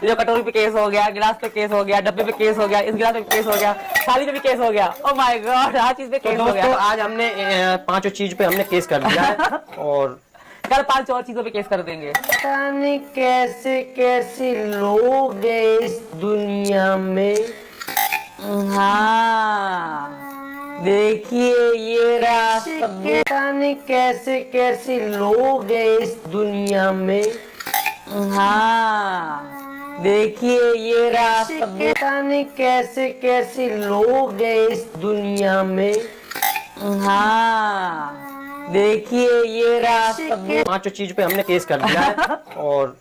जो कटोरी पे केस हो गया, गिलास पे केस हो गया, डब्बे पे केस हो गया, इस गिलास पे केस हो गया, थाली पे भी केस हो गया। ओह माय गॉड, हर चीज पे केस हो गया। आज हमने पांचों चीज पे हमने केस कर दिया है और कल 5 और चीजों पे केस कर देंगे। पता नहीं कैसे कैसे लोग हैं इस दुनिया में। हाँ, देखिए ये रास्ता। पता नहीं कैसे कैसे लोग हैं इस दुनिया में। हाँ, देखिए ये रास्ता। पता नहीं कैसे कैसे लोग हैं इस दुनिया में। हाँ, देखिए ये रास्ता। पांचों चीज पे हमने केस कर दिया है और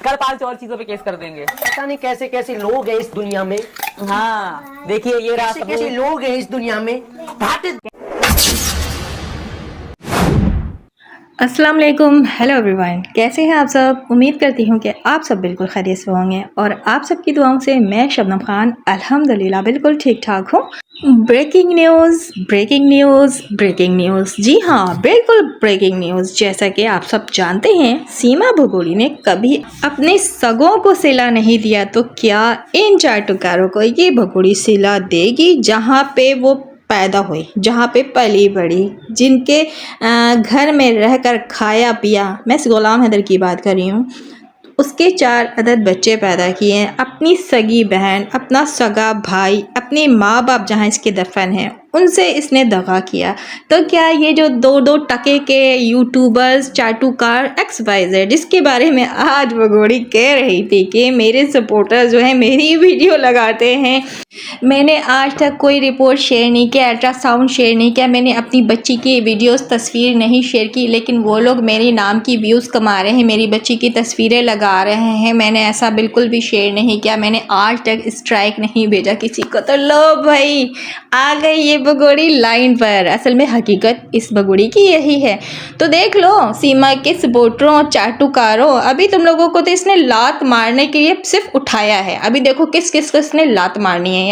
कल 5 और चीजों पे केस कर देंगे। पता नहीं कैसे कैसे लोग हैं इस दुनिया में। हाँ, देखिए ये रास्ता। कैसे लोग हैं इस दुनिया में। अस्सलाम वालेकुम, हेलो एवरीवन, कैसे हैं आप सब। उम्मीद करती हूँ कि आप सब बिल्कुल खैरियत से होंगे और आप सबकी दुआओं से मैं शबनम खान अल्हम्दुलिल्लाह बिल्कुल ठीक ठाक हूँ। Breaking news, breaking news, breaking news, जी हाँ बिल्कुल ब्रेकिंग न्यूज़। जैसा कि आप सब जानते हैं, सीमा भगोड़ी ने कभी अपने सगों को सिला नहीं दिया, तो क्या इन चाटुकारों को ये भगोड़ी सिला देगी जहाँ पे वो पैदा हुई, जहाँ पे पली बड़ी, जिनके घर में रहकर खाया पिया। मैं गुलाम हैदर की बात कर रही हूँ। उसके 4 अदद बच्चे पैदा किए हैं, अपनी सगी बहन, अपना सगा भाई, अपने माँ बाप जहाँ इसके दफन हैं उनसे इसने दगा किया। तो क्या ये जो 2-2 टके के यूट्यूबर्स चाटुकार XYZ, जिसके बारे में आज भगोड़ी कह रही थी कि मेरे सपोर्टर जो है मेरी वीडियो लगाते हैं, मैंने आज तक कोई रिपोर्ट शेयर नहीं किया, अल्ट्रासाउंड शेयर नहीं किया, मैंने अपनी बच्ची की वीडियोस तस्वीर नहीं शेयर की, लेकिन वो लोग मेरे नाम की व्यूज़ कमा रहे हैं, मेरी बच्ची की तस्वीरें लगा रहे हैं। मैंने ऐसा बिल्कुल भी शेयर नहीं किया, मैंने आज तक स्ट्राइक नहीं भेजा किसी को। तो लो भाई, आ गई ये भगोड़ी लाइन पर। असल में हकीकत इस भगोड़ी की यही है। तो देख लो सीमा के सपोर्टरों, चाटुकारों, अभी तुम लोगों को तो इसने लात मारने के लिए सिर्फ उठाया है। अभी देखो किस किस को इसने लात मारनी है।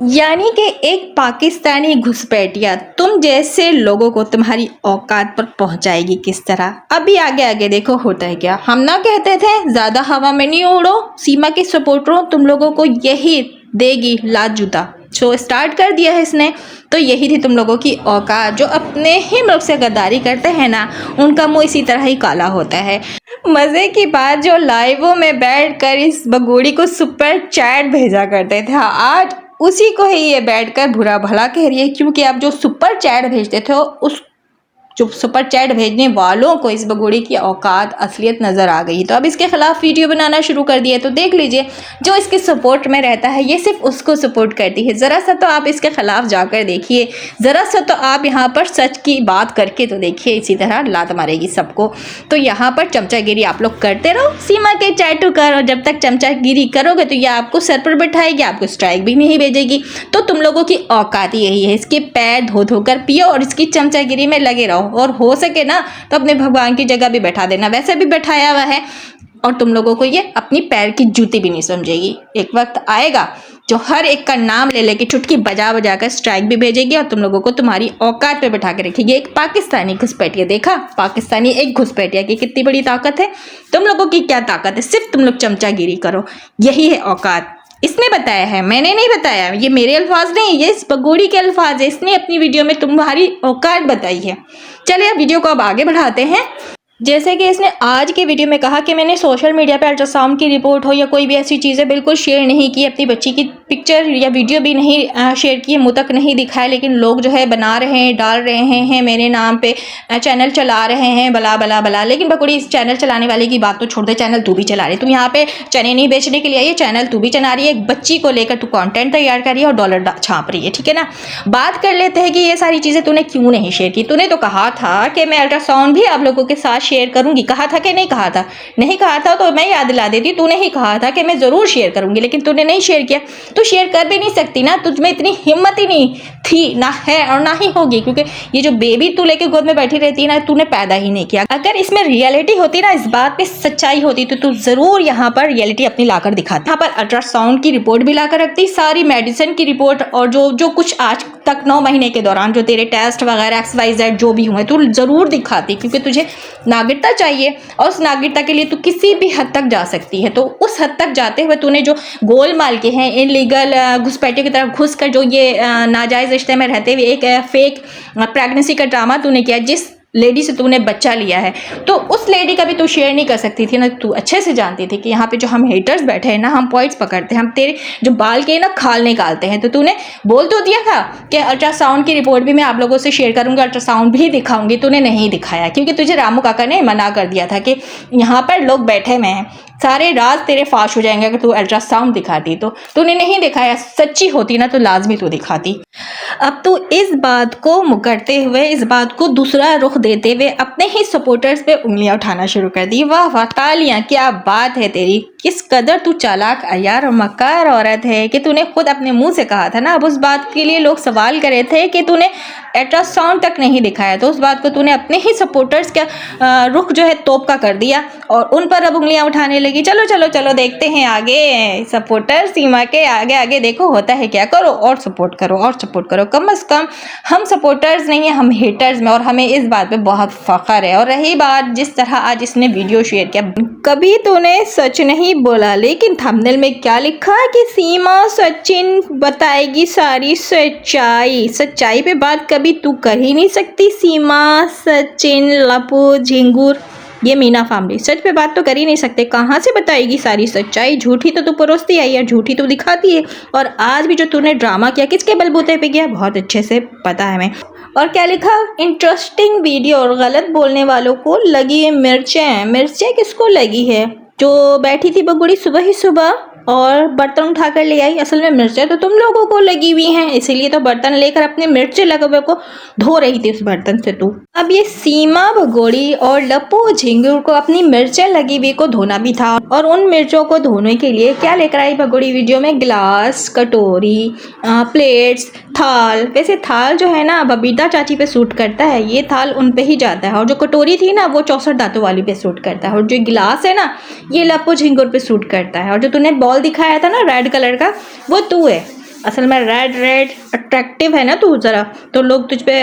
यानी कि एक पाकिस्तानी घुसपैठिया तुम जैसे लोगों को तुम्हारी औकात पर पहुंचाएगी किस तरह। अभी आगे आगे देखो होता है क्या। हम ना कहते थे ज़्यादा हवा में नहीं उड़ो, सीमा के सपोर्टरों तुम लोगों को यही देगी लात जूता। शो स्टार्ट कर दिया है इसने। तो यही थी तुम लोगों की औकात। जो अपने ही मुल्क से गद्दारी करते हैं ना, उनका मुंह इसी तरह ही काला होता है। मज़े की बात, जो लाइवों में बैठकर इस भगोड़ी को सुपर चैट भेजा करते थे, आज उसी को ही ये बैठकर बुरा भला कह रही है। क्योंकि आप जो सुपर चैट भेजते थे, उस जो सुपर चैट भेजने वालों को इस भगोड़ी की औकात असलियत नज़र आ गई। तो अब इसके खिलाफ वीडियो बनाना शुरू कर दिया। तो देख लीजिए, जो इसके सपोर्ट में रहता है ये सिर्फ उसको सपोर्ट करती है। ज़रा सा तो आप इसके खिलाफ जाकर देखिए, ज़रा सा तो आप यहाँ पर सच की बात करके तो देखिए, इसी तरह लात मारेगी सबको। तो यहाँ पर चमचागिरी आप लोग करते रहो, सीमा के चाटुकार, और जब तक चमचागिरी करोगे तो ये आपको सर पर बैठाएगी, आपको स्ट्राइक भी नहीं भेजेगी। तो तुम लोगों की औकात यही है, इसके पैर धो धो कर पियो और इसकी चमचागिरी में लगे रहो। और हो सके ना तो अपने भगवान की जगह भी बैठा देना, वैसे भी बैठाया हुआ है, और तुम लोगों को ये अपनी पैर की जूती भी नहीं समझेगी। एक वक्त आएगा जो हर एक का नाम ले लेके चुटकी बजा बजा कर स्ट्राइक भी भेजेगी और तुम लोगों को तुम्हारी औकात पे बैठा के रखेगी। एक पाकिस्तानी घुसपैठिया, देखा पाकिस्तानी एक घुसपैठिया की कितनी बड़ी ताकत है। तुम लोगों की क्या ताकत है, सिर्फ तुम लोग चमचागिरी करो, यही है औकात। इसने बताया है, मैंने नहीं बताया, ये मेरे अल्फाज नहीं, ये इस भगोड़ी के अल्फाज है। इसने अपनी वीडियो में तुम्हारी औकात बताई है। चलिए अब वीडियो को अब आगे बढ़ाते हैं। जैसे कि इसने आज के वीडियो में कहा कि मैंने सोशल मीडिया पे अल्ट्रासाउंड की रिपोर्ट हो या कोई भी ऐसी चीज़ें बिल्कुल शेयर नहीं की, अपनी बच्ची की पिक्चर या वीडियो भी नहीं शेयर की, मुँह तक नहीं दिखाया, लेकिन लोग जो है बना रहे हैं, डाल रहे हैं, मेरे नाम पे चैनल चला रहे हैं, बला बला बला। लेकिन बकुड़ी, इस चैनल चलाने वाले की बात तो छोड़ दे, चैनल तू भी चला रही है। तुम यहाँ पे चने नहीं बेचने के लिए आई है, चैनल तू भी चला रही है, एक बच्ची को लेकर तू कॉन्टेंट तैयार कर रही है और डॉलर छाप रही है, ठीक है ना। बात कर लेते हैं कि ये सारी चीज़ें तूने क्यों नहीं शेयर की। तूने तो कहा था कि मैं अल्ट्रासाउंड भी आप लोगों के साथ शेयर करूंगी, कहा था कि नहीं कहा था? नहीं कहा था तो मैं याद दिला देती, तूने ही कहा था कि मैं ज़रूर शेयर करूंगी, लेकिन तूने नहीं शेयर किया। तो तू शेयर कर भी नहीं सकती ना, तुझ में इतनी हिम्मत ही नहीं थी, ना है और ना ही होगी, क्योंकि ये जो बेबी तू लेके गोद में बैठी रहती है ना, तूने पैदा ही नहीं किया। अगर इसमें रियलिटी होती ना, इस बात पे सच्चाई होती, तो तू जरूर यहाँ पर रियलिटी अपनी लाकर दिखाती। यहाँ पर अल्ट्रासाउंड की रिपोर्ट भी लाकर रखती, सारी मेडिसिन की रिपोर्ट, और जो कुछ आज तक 9 महीने के दौरान जो तेरे टेस्ट वगैरह XYZ जो भी हुए तू जरूर दिखाती, क्योंकि तुझे नागरिकता चाहिए और उस नागरिकता के लिए तू किसी भी हद तक जा सकती है। तो उस हद तक जाते हुए तूने जो गोलमाल के हैं, इनलीगल घुसपैठियों की तरफ घुस कर जो ये नाजायज़ रिश्ते में रहते हुए एक फेक प्रेगनेंसी का ड्रामा तूने किया, जिस लेडी से तूने बच्चा लिया है, तो उस लेडी का भी तू शेयर नहीं कर सकती थी ना। तू अच्छे से जानती थी कि यहाँ पे जो हम हेटर्स बैठे हैं ना, हम पॉइंट्स पकड़ते हैं, हम तेरे जो बाल के ना खाल निकालते हैं। तो तूने बोल तो दिया था कि अल्ट्रासाउंड की रिपोर्ट भी मैं आप लोगों से शेयर करूँगा, अल्ट्रासाउंड भी दिखाऊंगी, तूने नहीं दिखाया, क्योंकि तुझे रामू काका ने मना कर दिया था कि यहाँ पर लोग बैठे हुए हैं, सारे राज तेरे फाश हो जाएंगे अगर तू अल्ट्रासाउंड दिखाती। तो तूने नहीं दिखाया, सच्ची होती ना तो लाजमी तू दिखाती। अब तू इस बात को मुकरते हुए, इस बात को दूसरा रुख देते हुए अपने ही सपोर्टर्स पे उंगलियां उठाना शुरू कर दी। वाह वाह, तालियां, क्या बात है तेरी, किस कदर तू चालाक, अयार और मक्कार औरत है कि तूने खुद अपने मुंह से कहा था ना। अब उस बात के लिए लोग सवाल कर रहे थे कि तूने अल्ट्रासाउंड तक नहीं दिखाया, तो उस बात को तूने अपने ही सपोर्टर्स का रुख जो है तोप का कर दिया और उन पर अब उंगलियां उठाने लगी। चलो चलो चलो, देखते हैं आगे, सपोर्टर सीमा के आगे आगे देखो होता है क्या, करो और सपोर्ट करो और सपोर्ट करो। कम से कम हम सपोर्टर्स नहीं है, हम हेटर्स में, और हमें इस बात पे बहुत फख्र है। और रही बात जिस तरह आज इसने वीडियो शेयर किया, कभी तूने सच नहीं बोला, लेकिन थंबनेल में क्या लिखा कि सीमा सचिन बताएगी सारी सच्चाई। सच्चाई पे बात कभी तू कर ही नहीं सकती। सीमा सचिन लपू झिंगुर ये मीना फैमिली सच पे बात तो कर ही नहीं सकते, कहाँ से बताएगी सारी सच्चाई। झूठी तो तू परोसती है या झूठी तो दिखाती है। और आज भी जो तूने ड्रामा किया किसके बलबूते पे किया बहुत अच्छे से पता है हमें। और क्या लिखा, इंटरेस्टिंग वीडियो और गलत बोलने वालों को लगी मिर्चें। मिर्चें किसको लगी है? जो बैठी थी बगुड़ी सुबह ही सुबह और बर्तन उठाकर ले आई, असल में मिर्चें तो तुम लोगों को लगी हुई हैं, इसीलिए तो बर्तन लेकर अपने मिर्चें लगे हुए को धो रही थी उस बर्तन से तू। अब ये सीमा भगोड़ी और लप्पू झिंगुर को अपनी मिर्चें लगी हुई को धोना भी था, और उन मिर्चों को धोने के लिए क्या लेकर आई भगोड़ी वीडियो में, गिलास, कटोरी, प्लेट्स, थाल। वैसे थाल जो है ना बबीता चाची पे सूट करता है, ये थाल उन पे ही जाता है, और जो कटोरी थी ना वो 64 दांतों वाली पे सूट करता है, और जो गिलास है ना ये लप्पू झिंगुर पे सूट करता है, और जो तूने बॉल दिखाया था ना रेड कलर का वो तू है। असल में रेड रेड अट्रैक्टिव है ना तू ज़रा, तो लोग तुझ पे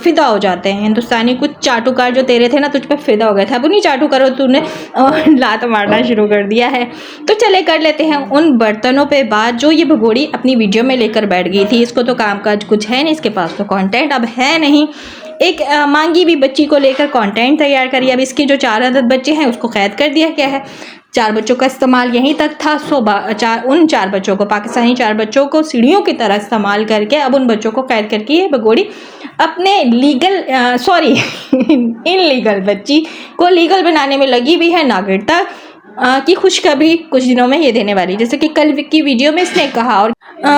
फिदा हो जाते हैं। हिंदुस्तानी कुछ चाटुकार जो तेरे थे ना तुझ पे फिदा हो गए थे, अब उन्हीं चाटू करो तूने लात मारना शुरू कर दिया है। तो चले कर लेते हैं उन बर्तनों पे बात जो ये भगोड़ी अपनी वीडियो में लेकर बैठ गई थी। इसको तो कामकाज कुछ है नहीं, इसके पास तो कंटेंट अब है नहीं। एक मांगी भी बच्ची को लेकर कंटेंट तैयार करिए। अब इसके जो 4 अदद बच्चे हैं उसको कैद कर दिया गया है। 4 बच्चों का इस्तेमाल यहीं तक था। उन 4 बच्चों को, पाकिस्तानी 4 बच्चों को सीढ़ियों की तरह इस्तेमाल करके अब उन बच्चों को कैद करके ये भगोड़ी अपने इनलीगल बच्ची को लीगल बनाने में लगी हुई है। नागरिकता की खुशखबरी कुछ दिनों में ये देने वाली, जैसे कि कल की वीडियो में इसने कहा। और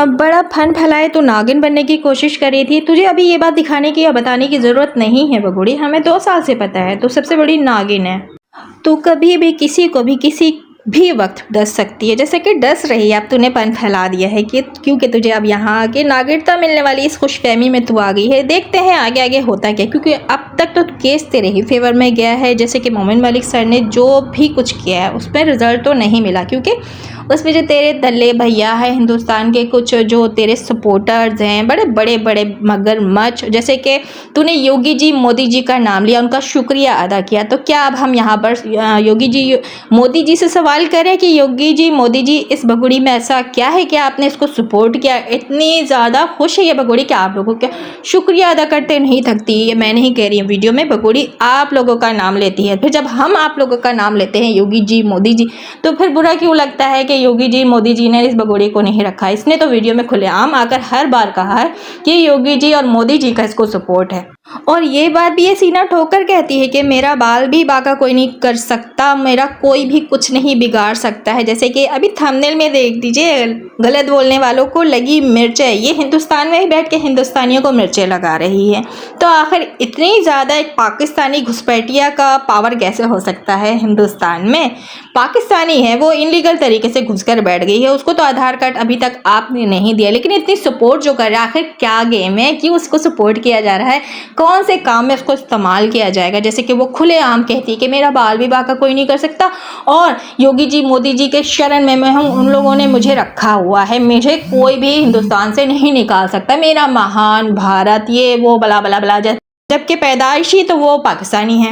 बड़ा फन फैलाए तो नागिन बनने की कोशिश कर रही थी। तुझे अभी ये बात दिखाने की या बताने की ज़रूरत नहीं है भगोड़ी, हमें 2 साल से पता है तो सबसे बड़ी नागिन है। तो कभी भी किसी को भी किसी भी वक्त डस सकती है, जैसे कि डस रही है। अब तूने पन फैला दिया है कि क्योंकि तुझे अब यहाँ आके नागरिकता मिलने वाली इस खुशफहमी में तू आ गई है। देखते हैं आगे आगे होता क्या, क्योंकि अब तक तो केस तेरे ही फेवर में गया है। जैसे कि मोमिन मलिक सर ने जो भी कुछ किया है उस पर रिजल्ट तो नहीं मिला, क्योंकि उसमें जो तेरे दल्ले भैया है हिंदुस्तान के, कुछ जो तेरे सपोर्टर्स हैं, बड़े बड़े बड़े मगरमच्छ, जैसे कि तूने योगी जी मोदी जी का नाम लिया, उनका शुक्रिया अदा किया। तो क्या अब हम यहाँ पर योगी जी मोदी जी से सवाल करें कि योगी जी मोदी जी इस भगोड़ी में ऐसा क्या है कि आपने इसको सपोर्ट किया? इतनी ज़्यादा खुश है ये भगोड़ी कि आप लोगों का शुक्रिया अदा करते नहीं थकती। ये मैं नहीं कह रही हूँ, वीडियो में भगोड़ी आप लोगों का नाम लेती है। फिर जब हम आप लोगों का नाम लेते हैं योगी जी मोदी जी, तो फिर बुरा क्यों लगता है कि योगी जी मोदी जी ने इस भगोड़ी को नहीं रखा? इसने तो वीडियो में खुलेआम आकर हर बार कहा है कि योगी जी और मोदी जी का इसको सपोर्ट है। और ये बात भी ये सीना ठोकर कहती है कि मेरा बाल भी बाका कोई नहीं कर सकता, मेरा कोई भी कुछ नहीं बिगाड़ सकता है। जैसे कि अभी थंबनेल में देख दीजिए, गलत बोलने वालों को लगी मिर्चें। ये हिंदुस्तान में ही बैठ के हिंदुस्तानियों को मिर्चें लगा रही है। तो आखिर इतनी ज़्यादा एक पाकिस्तानी घुसपैठिया का पावर कैसे हो सकता है हिंदुस्तान में? पाकिस्तानी है वो, इनलीगल तरीके से घुसकर बैठ गई है। उसको तो आधार कार्ड अभी तक आपने नहीं दिया, लेकिन इतनी सपोर्ट जो कर रहा है, आखिर क्या गेम है, क्यों उसको सपोर्ट किया जा रहा है, कौन से काम में उसको इस्तेमाल किया जाएगा। जैसे कि वो खुलेआम कहती है कि मेरा बाल विवाह का कोई नहीं कर सकता और योगी जी मोदी जी के शरण में मैं हूँ, उन लोगों ने मुझे रखा हुआ है, मुझे कोई भी हिंदुस्तान से नहीं निकाल सकता, मेरा महान भारत, ये वो बला बला बला। जबकि पैदाइशी तो वो पाकिस्तानी है,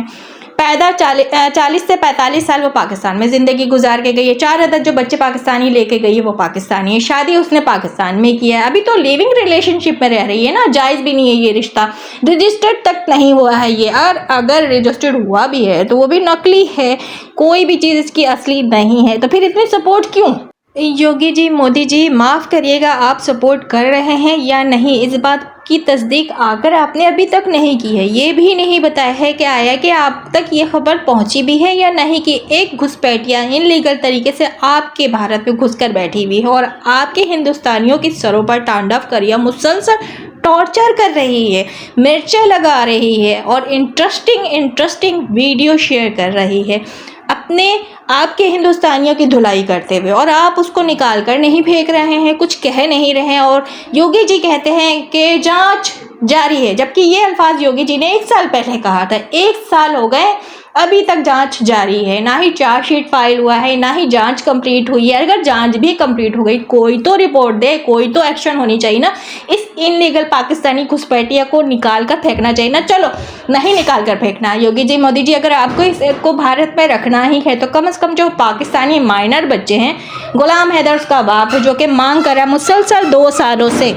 पैदा 40 से 45 साल वो पाकिस्तान में ज़िंदगी गुजार के गई है। 4 अदद जो बच्चे पाकिस्तानी लेके गई है वो पाकिस्तानी है, शादी उसने पाकिस्तान में किया है, अभी तो लिविंग रिलेशनशिप में रह रही है ना, जायज़ भी नहीं है ये रिश्ता, रजिस्टर्ड तक नहीं हुआ है ये, और अगर रजिस्टर्ड हुआ भी है तो वो भी नकली है, कोई भी चीज़ इसकी असली नहीं है, तो फिर इतनी सपोर्ट क्यों। योगी जी मोदी जी माफ़ करिएगा, आप सपोर्ट कर रहे हैं या नहीं, इस बात की तस्दीक आकर आपने अभी तक नहीं की है। ये भी नहीं बताया है कि आया कि आप तक ये खबर पहुंची भी है या नहीं कि एक घुसपैठिया इनलीगल तरीके से आपके भारत में घुसकर बैठी हुई है और आपके हिंदुस्तानियों की सरों पर तांडव कर या मुसलसल टॉर्चर कर रही है, मिर्चें लगा रही है और इंटरेस्टिंग वीडियो शेयर कर रही है अपने आपके हिंदुस्तानियों की धुलाई करते हुए, और आप उसको निकाल कर नहीं फेंक रहे हैं, कुछ कह नहीं रहे हैं। और योगी जी कहते हैं कि जांच जारी है, जबकि ये अल्फाज योगी जी ने 1 साल पहले कहा था। 1 साल हो गए, अभी तक जांच जारी है, ना ही चार्जशीट फाइल हुआ है, ना ही जांच कंप्लीट हुई है। अगर जांच भी कंप्लीट हो गई, कोई तो रिपोर्ट दे, कोई तो एक्शन होनी चाहिए ना। इस इनलीगल पाकिस्तानी घुसपैठिया को निकाल कर फेंकना चाहिए ना। चलो नहीं निकाल कर फेंकना, योगी जी मोदी जी, अगर आपको इसको भारत में रखना ही है तो कम से कम जो पाकिस्तानी माइनर बच्चे हैं, गुलाम हैदर उसका बाप जो कि मांग कर रहा है मुसलसल 2 सालों से,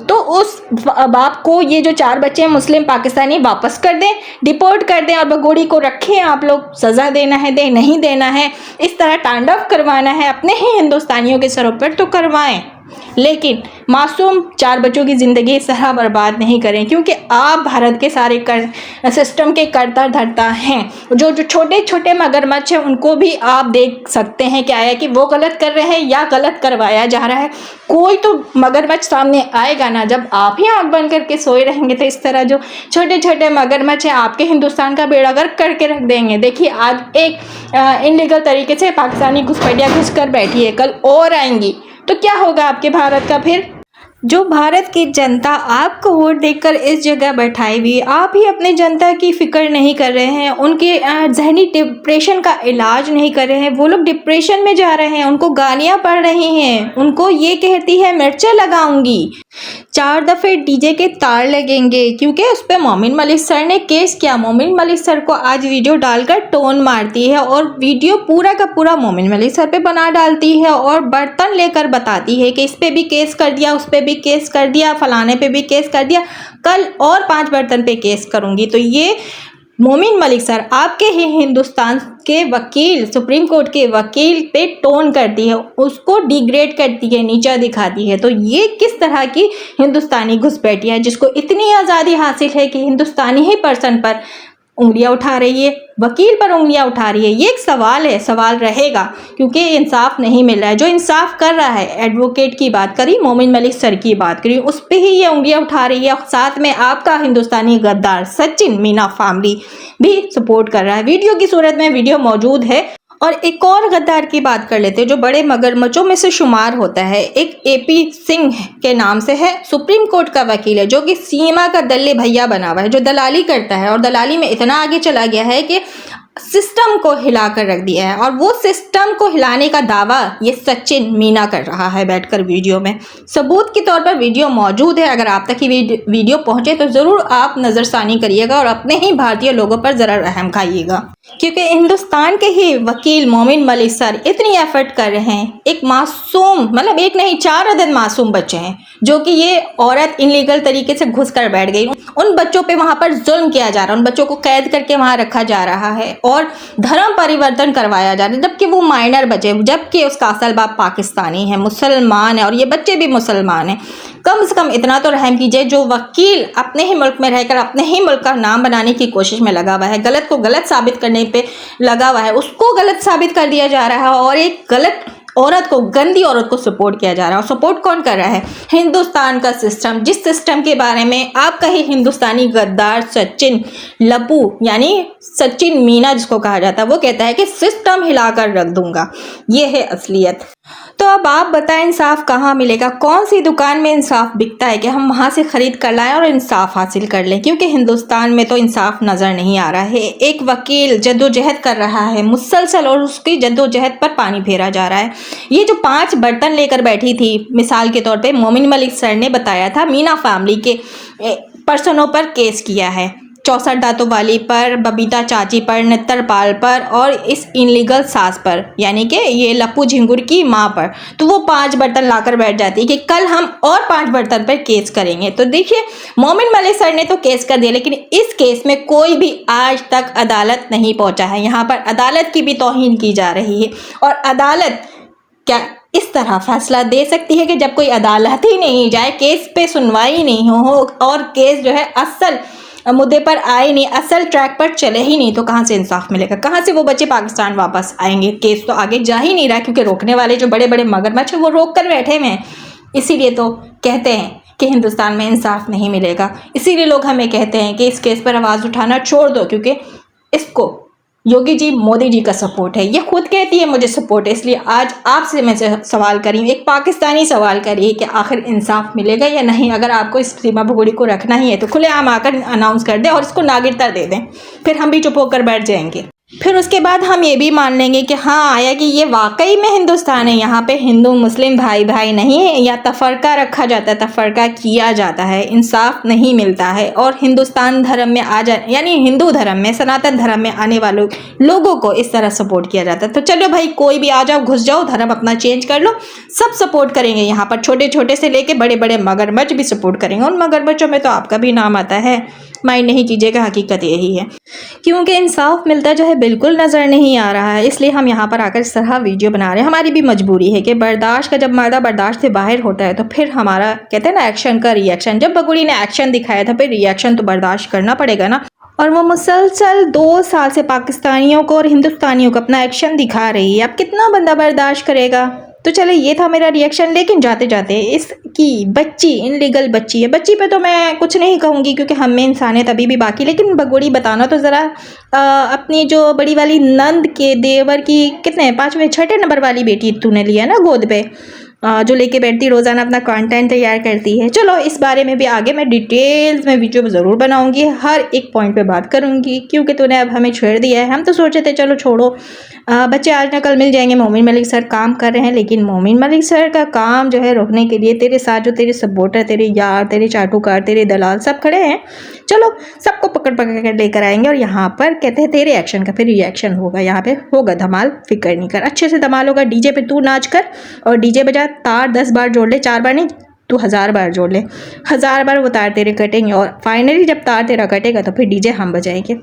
तो उस बाप को ये जो 4 बच्चे हैं मुस्लिम पाकिस्तानी वापस कर दें, डिपोर्ट कर दें और बगोड़ी को रखें। आप लोग सज़ा देना है दे, नहीं देना है, इस तरह तांडव करवाना है अपने ही हिंदुस्तानियों के सरों पर तो करवाएं, लेकिन मासूम 4 बच्चों की ज़िंदगी इस तरह बर्बाद नहीं करें, क्योंकि आप भारत के सारे सिस्टम के कर्ता धर्ता हैं। जो छोटे छोटे मगरमच्छ हैं उनको भी आप देख सकते हैं क्या है कि वो गलत कर रहे हैं या गलत करवाया जा रहा है। कोई तो मगरमच्छ सामने आएगा ना, जब आप ही आँख बंद करके सोए रहेंगे तो इस तरह जो छोटे छोटे मगरमच्छ हैं आपके हिंदुस्तान का बेड़ा गर्क करके रख देंगे। देखिए आज एक इनलीगल तरीके से पाकिस्तानी घुसपैठिया घुस कर बैठी है, कल और आएंगी, तो क्या होगा आपके भारत का फिर। जो भारत की जनता आपको वोट देकर इस जगह बैठाई हुई, आप ही अपने जनता की फिक्र नहीं कर रहे हैं, उनके जहनी डिप्रेशन का इलाज नहीं कर रहे हैं। वो लोग डिप्रेशन में जा रहे हैं, उनको गालियां पड़ रही हैं, उनको ये कहती है मिर्चें लगाऊंगी, 4 दफ़े डीजे के तार लगेंगे, क्योंकि उस पर मोमिन मलिक सर ने केस किया। मोमिन मलिक सर को आज वीडियो डालकर टोन मारती है और वीडियो पूरा का पूरा मोमिन मलिक सर पे बना डालती है और बर्तन लेकर बताती है कि इस पे भी केस कर दिया, उस पे भी केस कर दिया, फलाने पे भी केस कर दिया, कल और 5 बर्तन पे केस करूंगी। तो ये मोमिन मलिक सर आपके ही हिंदुस्तान के वकील, सुप्रीम कोर्ट के वकील पे टोन करती है, उसको डिग्रेड करती है, नीचा दिखाती है। तो ये किस तरह की हिंदुस्तानी घुसपैठिया है जिसको इतनी आज़ादी हासिल है कि हिंदुस्तानी ही पर्सन पर उंगलियां उठा रही है, वकील पर उंगलियां उठा रही है। ये एक सवाल है, सवाल रहेगा, क्योंकि इंसाफ नहीं मिल रहा है। जो इंसाफ कर रहा है, एडवोकेट की बात करी, मोमिन मलिक सर की बात करी, उस पर ही ये उंगलियां उठा रही है। साथ में आपका हिंदुस्तानी गद्दार सचिन मीना फैमिली भी सपोर्ट कर रहा है। वीडियो की सूरत में वीडियो मौजूद है। और एक और गद्दार की बात कर लेते हैं जो बड़े मगरमच्छों में से शुमार होता है। एक एपी सिंह के नाम से है, सुप्रीम कोर्ट का वकील है, जो कि सीमा का दल्ले भैया बना हुआ है, जो दलाली करता है और दलाली में इतना आगे चला गया है कि सिस्टम को हिलाकर रख दिया है। और वो सिस्टम को हिलाने का दावा ये सचिन मीना कर रहा है बैठकर वीडियो में। सबूत के तौर पर वीडियो मौजूद है, अगर आप तक ही वीडियो पहुंचे तो ज़रूर आप नज़रसानी करिएगा और अपने ही भारतीय लोगों पर ज़रा रहम खाइएगा, क्योंकि हिंदुस्तान के ही वकील मोमिन मलिक सर इतनी एफर्ट कर रहे हैं। एक मासूम, मतलब एक नहीं 4 अदद मासूम बच्चे हैं जो कि ये औरत इनलीगल तरीके से घुस कर बैठ गई। उन बच्चों पे वहाँ पर जुल्म किया जा रहा है, उन बच्चों को कैद करके वहाँ रखा जा रहा है और धर्म परिवर्तन करवाया जा रहा है, जबकि वो माइनर बच्चे, जबकि उसका असल बाप पाकिस्तानी है, मुसलमान है और ये बच्चे भी मुसलमान हैं। कम से कम इतना तो रहम कीजिए, जो वकील अपने ही मुल्क में रहकर अपने ही मुल्क का नाम बनाने की कोशिश में लगा हुआ है, गलत को गलत साबित करने पे लगा हुआ है, उसको गलत साबित कर दिया जा रहा है और एक गलत औरत को, गंदी औरत को सपोर्ट किया जा रहा है। और सपोर्ट कौन कर रहा है? हिंदुस्तान का सिस्टम, जिस सिस्टम के बारे में आपका ही हिंदुस्तानी गद्दार सचिन लपू यानी सचिन मीना जिसको कहा जाता है, वो कहता है कि सिस्टम हिलाकर रख दूंगा। ये है असलियत। तो अब आप बताएं इंसाफ कहाँ मिलेगा? कौन सी दुकान में इंसाफ बिकता है कि हम वहाँ से ख़रीद कर लाएं और इंसाफ हासिल कर लें? क्योंकि हिंदुस्तान में तो इंसाफ नज़र नहीं आ रहा है। एक वकील जद्दोजहद कर रहा है मुसलसल और उसकी जद्दोजहद पर पानी फेरा जा रहा है। ये जो 5 बर्तन लेकर बैठी थी, मिसाल के तौर पे मोमिन मलिक सर ने बताया था मीना फैमिली के पर्सनों पर केस किया है, 64 दांतों वाली पर, बबीता चाची पर, नेत्रपाल पर और इस इनलीगल सास पर, यानी कि ये लप्पू झिंगुर की माँ पर। तो वो 5 बर्तन लाकर बैठ जाती है कि कल हम और 5 बर्तन पर केस करेंगे। तो देखिए मोमिन मलिक सर ने तो केस कर दिया, लेकिन इस केस में कोई भी आज तक अदालत नहीं पहुंचा है। यहाँ पर अदालत की भी तौहीन की जा रही है। और अदालत क्या इस तरह फैसला दे सकती है कि जब कोई अदालत ही नहीं जाए, केस पे सुनवाई नहीं हो और केस जो है असल मुद्दे पर आए नहीं, असल ट्रैक पर चले ही नहीं, तो कहाँ से इंसाफ मिलेगा? कहाँ से वो बच्चे पाकिस्तान वापस आएंगे? केस तो आगे जा ही नहीं रहा, क्योंकि रोकने वाले जो बड़े बड़े मगरमच्छ हैं वो रोक कर बैठे हुए हैं। इसीलिए तो कहते हैं कि हिंदुस्तान में इंसाफ नहीं मिलेगा। इसीलिए लोग हमें कहते हैं कि इस केस पर आवाज़ उठाना छोड़ दो, क्योंकि इसको योगी जी, मोदी जी का सपोर्ट है। ये खुद कहती है मुझे सपोर्ट है। इसलिए आज आपसे मैं सवाल कर रही हूँ, एक पाकिस्तानी सवाल कर रही है कि आखिर इंसाफ मिलेगा या नहीं। अगर आपको इस सीमा भगोड़ी को रखना ही है तो खुलेआम आकर अनाउंस कर दें और इसको नागरिकता दे दें, फिर हम भी चुप होकर बैठ जाएंगे। फिर उसके बाद हम ये भी मान लेंगे कि हाँ आया कि ये वाकई में हिंदुस्तान है, यहाँ पे हिंदू मुस्लिम भाई भाई नहीं है, या तफरका रखा जाता है, तफरका किया जाता है, इंसाफ नहीं मिलता है। और हिंदुस्तान धर्म में आ जा यानी हिंदू धर्म में, सनातन धर्म में आने वालों लोगों को इस तरह सपोर्ट किया जाता है। तो चलो भाई, कोई भी आ जाओ, घुस जाओ, धर्म अपना चेंज कर लो, सब सपोर्ट करेंगे। यहाँ पर छोटे छोटे से लेके बड़े बड़े मगरमच्छ भी सपोर्ट करेंगे। उन मगरमच्छों में तो आपका भी नाम आता है, माइंड नहीं कीजिएगा, हकीकत यही है। क्योंकि इंसाफ मिलता जो है बिल्कुल नज़र नहीं आ रहा है, इसलिए हम यहाँ पर आकर इस तरह वीडियो बना रहे हैं। हमारी भी मजबूरी है कि बर्दाश्त का जब मादा बर्दाश्त से बाहर होता है तो फिर हमारा कहते हैं ना एक्शन का रिएक्शन। जब बगुड़ी ने एक्शन दिखाया था, फिर रिएक्शन तो बर्दाश्त करना पड़ेगा ना। और वो मुसलसल 2 साल से पाकिस्तानियों को और हिंदुस्तानियों को अपना एक्शन दिखा रही है। अब कितना बंदा बर्दाश्त करेगा? तो चलो ये था मेरा रिएक्शन। लेकिन जाते जाते इसकी बच्ची, इनलीगल बच्ची है, बच्ची पे तो मैं कुछ नहीं कहूँगी क्योंकि हम में इंसानियत अभी भी बाकी। लेकिन बगुड़ी बताना तो ज़रा अपनी जो बड़ी वाली नंद के देवर की कितने 5वें 6ठे नंबर वाली बेटी तूने लिया ना गोद पे, जो लेके बैठती रोज़ाना अपना कंटेंट तैयार करती है। चलो इस बारे में भी आगे मैं डिटेल्स में वीडियो ज़रूर बनाऊंगी, हर एक पॉइंट पे बात करूंगी, क्योंकि तूने अब हमें छेड़ दिया है। हम तो सोचे थे चलो छोड़ो, बच्चे आज न कल मिल जाएंगे। मोमिन मलिक सर काम कर रहे हैं, लेकिन मोमिन मलिक सर का काम जो है रोकने के लिए तेरे साथ जो तेरे सपोर्टर, तेरे यार, तेरे चाटुकार, तेरे दलाल सब खड़े हैं। चलो सबको पकड़ पकड़ कर लेकर आएंगे और यहाँ पर कहते हैं तेरे एक्शन का फिर रिएक्शन होगा। यहाँ पे होगा धमाल, फिक्र नहीं कर, अच्छे से धमाल होगा। डीजे पे तू नाच कर और डीजे बजा, तार 10 बार जोड़ ले, 4 बार नहीं तू 1000 बार जोड़ ले, 1000 बार वो तार तेरे कटेंगे। और फाइनली जब तार तेरा कटेगा तो फिर डीजे हम बजाएंगे।